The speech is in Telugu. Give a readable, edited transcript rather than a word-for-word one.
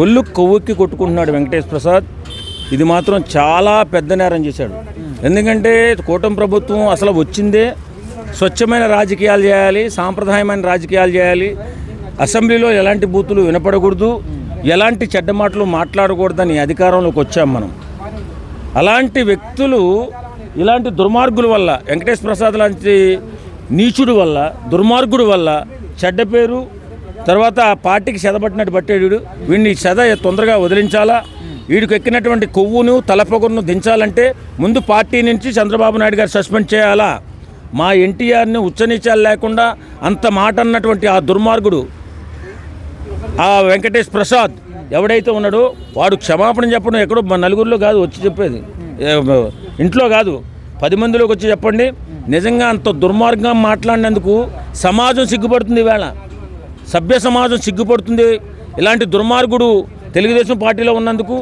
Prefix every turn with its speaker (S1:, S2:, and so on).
S1: ఒళ్ళు కొవ్వెక్కి కొట్టుకుంటున్నాడు వెంకటేష్ ప్రసాద్. ఇది మాత్రం చాలా పెద్ద నేరం చేశాడు. ఎందుకంటే కూటమి ప్రభుత్వం అసలు వచ్చిందే స్వచ్ఛమైన రాజకీయాలు చేయాలి, సాంప్రదాయమైన రాజకీయాలు చేయాలి, అసెంబ్లీలో ఎలాంటి బూతులు వినపడకూడదు, ఎలాంటి చెడ్డ మాటలు మాట్లాడకూడదని అధికారంలోకి వచ్చాం మనం. అలాంటి వ్యక్తులు ఇలాంటి దుర్మార్గుల వల్ల, వెంకటేష్ ప్రసాద్ లాంటి నీచుడు వల్ల, దుర్మార్గుడు వల్ల చెడ్డ పేరు, తర్వాత ఆ పార్టీకి చెదబట్టినట్టు పట్టేడు. వీడిని చెద తొందరగా వదిలించాలా, వీడికి ఎక్కినటువంటి కొవ్వును తలపొగను దించాలంటే ముందు పార్టీ నుంచి చంద్రబాబు నాయుడు గారు సస్పెండ్ చేయాలా. మా ఎన్టీఆర్ని ఉచ్చనీచాలు లేకుండా అంత మాట అన్నటువంటి ఆ దుర్మార్గుడు ఆ వెంకటేష్ ప్రసాద్ ఎవడైతే ఉన్నాడో వాడు క్షమాపణ చెప్పడం ఎక్కడో నలుగురిలో కాదు వచ్చి చెప్పేది, ఇంట్లో కాదు 10 మందిలోకి వచ్చి చెప్పండి. నిజంగా అంత దుర్మార్గంగా మాట్లాడినందుకు సమాజం సిగ్గుపడుతుంది. ఈవేళ సభ్య సమాజం సిగ్గుపడుతుంది. ఇలాంటి దుర్మార్గుడు తెలుగుదేశం పార్టీలో ఉన్నందుకు